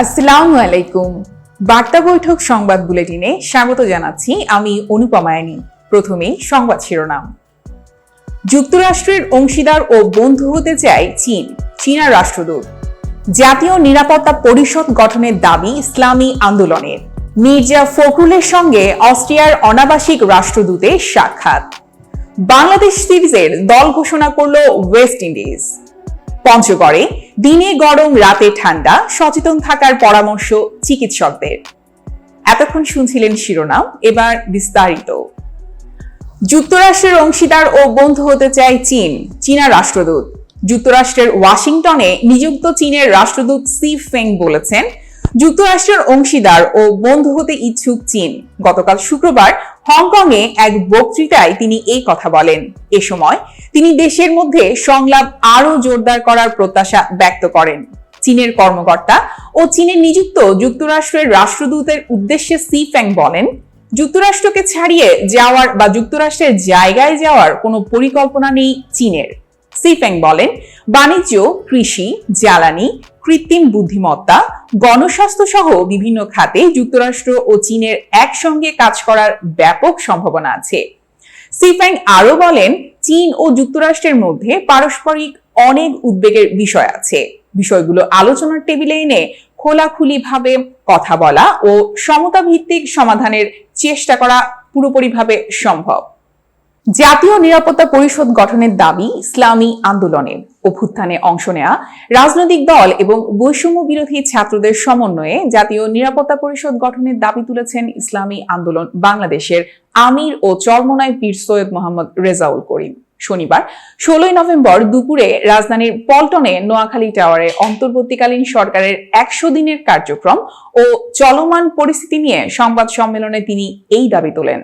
আসসালামু আলাইকুম। বার্তা বৈঠক সংবাদ বুলেটিনে স্বাগত জানাচ্ছি আমি অনুপমায়ানী। প্রথমেই সংবাদ শিরোনাম। যুক্তরাষ্ট্রের অংশীদার ও বন্ধু হতে চায় চীন, চীনা রাষ্ট্রদূত। জাতীয় নিরাপত্তা পরিষদ গঠনের দাবি ইসলামী আন্দোলনের। মির্জা ফখরুলের সঙ্গে অস্ট্রিয়ার অনাবাসিক রাষ্ট্রদূতের সাক্ষাৎ। বাংলাদেশ সিরিজের দল ঘোষণা করল ওয়েস্ট ইন্ডিজ। পঞ্চগড়ে দিনে গরম রাতে ঠান্ডা, সচেতন থাকার পরামর্শ চিকিৎসকদের। এতক্ষণ শুনছিলেন শিরোনাম, এবার বিস্তারিত। যুক্তরাষ্ট্রের অংশীদার ও বন্ধু হতে চায় চীন, চীনা রাষ্ট্রদূত। যুক্তরাষ্ট্রের ওয়াশিংটনে নিযুক্ত চীনের রাষ্ট্রদূত সি ফেং বলেছেন, যুক্তরাষ্ট্রের অংশীদার ও বন্ধু হতে ইচ্ছুক চীন। গতকাল শুক্রবার হংকংয়ে এক বক্তৃতায় তিনি এই কথা বলেন। এ সময় তিনি দেশের মধ্যে সংলাপ আরও জোরদার করার প্রত্যাশা ব্যক্ত করেন। চীনের কর্মকর্তা ও চীনে নিযুক্ত যুক্তরাষ্ট্রের রাষ্ট্রদূতের উদ্দেশ্যে সি ফেং বলেন, যুক্তরাষ্ট্রকে ছাড়িয়ে যাওয়ার বা যুক্তরাষ্ট্রের জায়গায় যাওয়ার কোনো পরিকল্পনা নেই চীনের। সি ফেং বলেন, বাণিজ্য, কৃষি, জ্বালানি, কৃত্রিম বুদ্ধিমত্তা, গণস্বাস্থ্য সহ বিভিন্ন খাতে যুক্তরাষ্ট্র ও চীনের একসঙ্গে কাজ করার ব্যাপক সম্ভাবনা আছে। সি ফেং আরো বলেন, চীন ও যুক্তরাষ্ট্রের মধ্যে পারস্পরিক অনেক উদ্বেগের বিষয় আছে। বিষয়গুলো আলোচনার টেবিলে এনে খোলাখুলিভাবে কথা বলা ও সমতা ভিত্তিক সমাধানের চেষ্টা করা পুরোপুরিভাবে সম্ভব। জাতীয় নিরাপত্তা পরিষদ গঠনের দাবি ইসলামী আন্দোলনের। অভ্যুত্থানে অংশ নেওয়া রাজনৈতিক দল এবং বৈষম্য বিরোধী ছাত্রদের সমন্বয়ে জাতীয় নিরাপত্তা পরিষদ গঠনের দাবি তুলেছেন ইসলামী আন্দোলন বাংলাদেশের আমির ও চরমোনাই পীর সৈয়দ মোহাম্মদ রেজাউল করিম। শনিবার 16 নভেম্বর দুপুরে রাজধানীর পল্টনে নোয়াখালী টাওয়ারে অন্তর্বর্তীকালীন সরকারের 100 দিনের কার্যক্রম ও চলমান পরিস্থিতি নিয়ে সংবাদ সম্মেলনে তিনি এই দাবি তোলেন।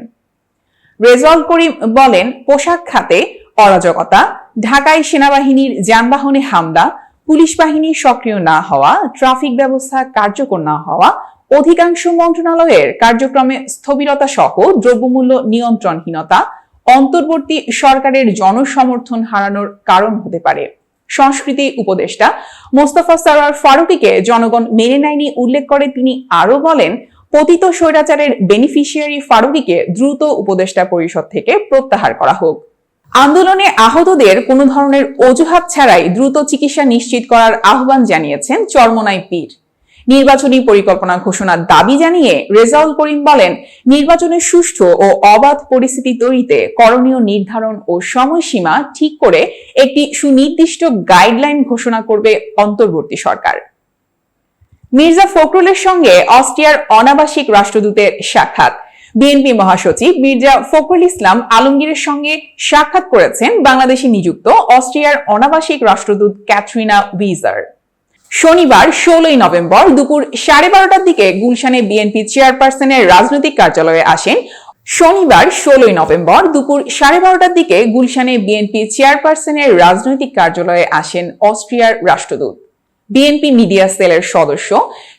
রেজাউল করিম বলেন, পোশাক খাতে অরাজকতা, ঢাকায় সেনাবাহিনীর যানবাহনে হামলা, পুলিশ বাহিনী সক্রিয় না হওয়া, ট্রাফিক ব্যবস্থা কার্যকর না হওয়া, অধিকাংশ মন্ত্রণালয়ের কার্যক্রমে স্থবিরতা সহ দ্রব্যমূল্য নিয়ন্ত্রণহীনতা অন্তর্বর্তী সরকারের জনসমর্থন হারানোর কারণ হতে পারে। সংস্কৃতি উপদেষ্টা মোস্তফা সরোয়ার ফারুকীকে জনগণ মেনে নেয়নি উল্লেখ করে তিনি আরো বলেন, পতিত স্বৈরাচারের বেনিফিশিয়ারি ফারুকীকে দ্রুত উপদেষ্টা পরিষদ থেকে প্রত্যাহার করা হোক। আন্দোলনে আহতদের কোনো ধরনের অজুহাত ছাড়াই দ্রুত চিকিৎসা নিশ্চিত করার আহ্বান জানিয়েছেন চরমোনাই পীর। নির্বাচনী পরিকল্পনা ঘোষণার দাবি জানিয়ে রেজাউল করিম বলেন, নির্বাচনের সুষ্ঠু ও অবাধ পরিস্থিতি তৈরিতে করণীয় নির্ধারণ ও সময়সীমা ঠিক করে একটি সুনির্দিষ্ট গাইডলাইন ঘোষণা করবে অন্তর্বর্তী সরকার। মির্জা ফখরুলের সঙ্গে অস্ট্রিয়ার অনাবাসিক রাষ্ট্রদূতের সাক্ষাৎ। বিএনপি মহাসচিব মির্জা ফখরুল ইসলাম আলমগীরের সঙ্গে সাক্ষাৎ করেছেন বাংলাদেশে নিযুক্ত অস্ট্রিয়ার অনাবাসিক রাষ্ট্রদূত ক্যাটরিনা উইজার। শনিবার 16 নভেম্বর দুপুর 12:30টার দিকে গুলশানে বিএনপি চেয়ারপারসনের রাজনৈতিক কার্যালয়ে আসেন। শনিবার 16 নভেম্বর দুপুর 12:30টার দিকে গুলশানে বিএনপি চেয়ারপারসনের রাজনৈতিক কার্যালয়ে আসেন অস্ট্রিয়ার রাষ্ট্রদূত। বিএনপি মিডিয়া সেলের সদস্য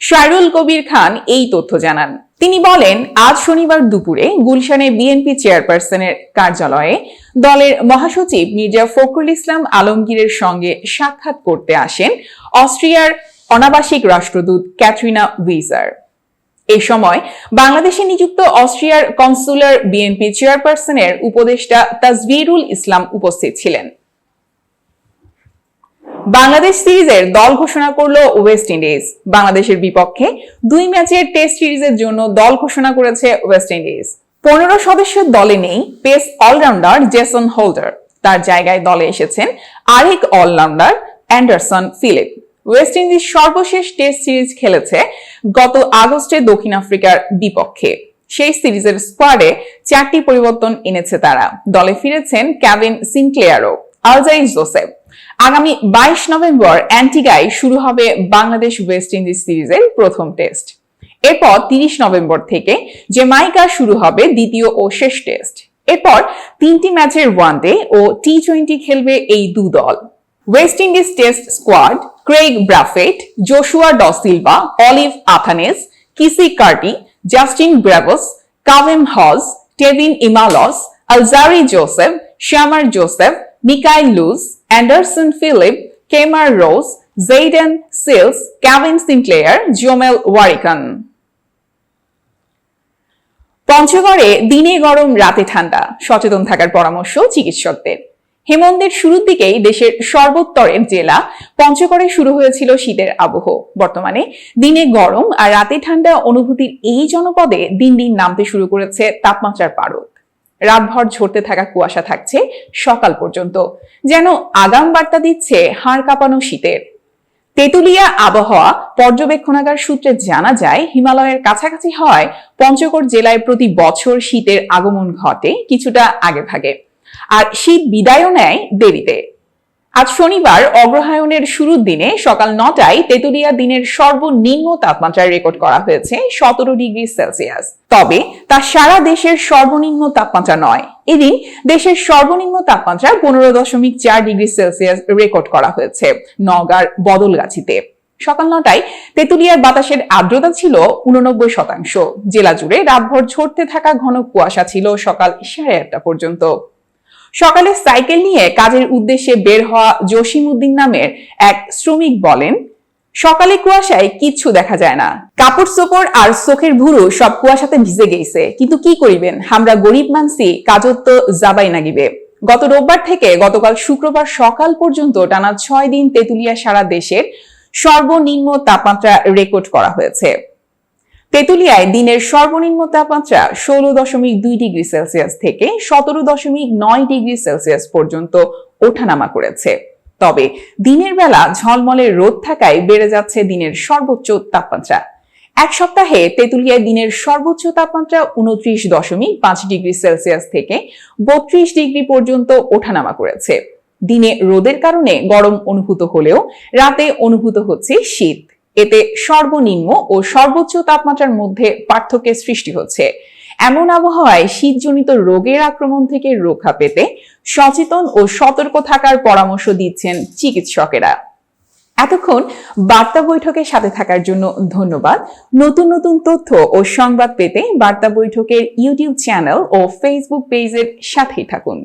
শায়রুল কবির খান এই তথ্য জানান। তিনি বলেন, আজ শনিবার দুপুরে গুলশানে বিএনপি চেয়ারপারসনের কার্যালয়ে দলের মহাসচিব মির্জা ফখরুল ইসলাম আলমগীরের সঙ্গে সাক্ষাৎ করতে আসেন অস্ট্রিয়ার অনাবাসিক রাষ্ট্রদূত ক্যাটরিনা উইজার। এ সময় বাংলাদেশে নিযুক্ত অস্ট্রিয়ার কনসুলার বিএনপি চেয়ারপারসনের উপদেষ্টা তাজবিরুল ইসলাম উপস্থিত ছিলেন। বাংলাদেশ সিরিজের দল ঘোষণা করল ওয়েস্ট ইন্ডিজ। বাংলাদেশের বিপক্ষে 2 ম্যাচের টেস্ট সিরিজের জন্য দল ঘোষণা করেছে ওয়েস্ট ইন্ডিজ। 15 সদস্যের দলে নেই পেস অলরাউন্ডার জেসন হোল্ডার। তার জায়গায় দলে এসেছেন আরেক allrounder Anderson Phillip. West Indies সর্বশেষ টেস্ট সিরিজ খেলেছে গত আগস্টে দক্ষিণ আফ্রিকার বিপক্ষে। সেই সিরিজের স্কোয়াডে 4টি পরিবর্তন এনেছে তারা। দলে ফিরেছেন কেভিন সিনক্লেয়ারও, আলজাইস জোসেফ। আগামী 22 নভেম্বর অ্যান্টিগায় শুরু হবে বাংলাদেশ ওয়েস্ট ইন্ডিজ সিরিজের প্রথম টেস্ট। এরপর 30 নভেম্বর থেকে জ্যামাইকা শুরু হবে দ্বিতীয় ও শেষ টেস্ট। এরপর 3টি ম্যাচের ওয়ানডে ও টি20 খেলবে এই দু দল। West Indies Test squad: Craig Brathwaite, Joshua Da Silva, Alick Athanaze, Keacy Carty, Justin Greaves, Kavem Hodge, Tevin Imlach, Alzarri Joseph, Shamar Joseph, Mikyle Louis, Anderson Phillip, Kemar Roach, Jayden Seales, Kevin Sinclair, Jomel Warrican. পঞ্চগড়ে দিনে গরম রাতে ঠান্ডা, সচেতন থাকার পরামর্শ চিকিৎসকদের। হেমন্তের শুরুর দিকেই দেশের সর্বোত্তরের জেলা পঞ্চগড়ে শুরু হয়েছিল শীতের আবহ। বর্তমানে দিনে গরম আর রাতে ঠান্ডা অনুভূতির এই জনপদে দিন দিন নামতে শুরু করেছে তাপমাত্রার পারদ। রাতভর ঝরতে থাকা কুয়াশা থাকছে সকাল পর্যন্ত, যেন আগাম বার্তা দিচ্ছে হাড় কাঁপানো শীতের। তেঁতুলিয়া আবহাওয়া পর্যবেক্ষণাগার সূত্রে জানা যায়, হিমালয়ের কাছাকাছি হয় পঞ্চগড় জেলায় প্রতি বছর শীতের আগমন ঘটে কিছুটা আগে ভাগে, আর শীত বিদায়ও নেয় দেরিতে। আজ শনিবার অগ্রহায়ণের শুরুর দিনে সকাল 9টায় তেঁতুলিয়া দিনের সর্বনিম্ন তাপমাত্রা রেকর্ড করা হয়েছে 17 ডিগ্রি সেলসিয়াস। তবে তা সারা দেশের সর্বনিম্ন তাপমাত্রা নয়। এদিন দেশের সর্বনিম্ন তাপমাত্রা 15.4 ডিগ্রি সেলসিয়াস রেকর্ড করা হয়েছে নওগাঁর বদলগাছিতে। সকাল 9টায় তেঁতুলিয়ার বাতাসের আর্দ্রতা ছিল 89%। জেলা জুড়ে রাতভর ঝরতে থাকা ঘন কুয়াশা ছিল সকাল 1:30 পর্যন্ত। সকালে সাইকেল নিয়ে কাজের উদ্দেশ্যে বের হওয়া জসিম উদ্দিন নামের এক শ্রমিক বলেন, সকালে কুয়াশায় কিচ্ছু দেখা যায় না, কাপড় চোপড় আর চোখের ভুরু সব কুয়াশাতে ভিজে গেছে, কিন্তু কি করিবেন, আমরা গরিব মানসি, কাজত তো যাবাই নাগিবে। গত রোববার থেকে গতকাল শুক্রবার সকাল পর্যন্ত টানা 6 দিন তেঁতুলিয়া সারা দেশের সর্বনিম্ন তাপমাত্রা রেকর্ড করা হয়েছে। তেঁতুলিয়ায় দিনের সর্বনিম্ন তাপমাত্রা 16.2 ডিগ্রি সেলসিয়াস থেকে 17.9 ডিগ্রি সেলসিয়াস পর্যন্ত ওঠানামা করেছে। তবে দিনের বেলা ঝলমলে রোদ থাকায় বেড়ে যাচ্ছে দিনের সর্বোচ্চ তাপমাত্রা। এক সপ্তাহে তেঁতুলিয়ায় দিনের সর্বোচ্চ তাপমাত্রা 29.5 ডিগ্রি সেলসিয়াস থেকে 32 ডিগ্রি পর্যন্ত ওঠানামা করেছে। দিনে রোদের কারণে গরম অনুভূত হলেও রাতে অনুভূত হচ্ছে শীত। এতে সর্বনিম্ন ও সর্বোচ্চ তাপমাত্রার মধ্যে পার্থক্যের সৃষ্টি হচ্ছে। এমন আবহাওয়ায় শীতজনিত রোগের আক্রমণ থেকে রক্ষা পেতে সচেতন ও সতর্ক থাকার পরামর্শ দিচ্ছেন চিকিৎসকেরা। এতক্ষণ বার্তা বৈঠকের সাথে থাকার জন্য ধন্যবাদ। নতুন নতুন তথ্য ও সংবাদ পেতে বার্তা বৈঠকের ইউটিউব চ্যানেল ও ফেসবুক পেজের সাথেই থাকুন।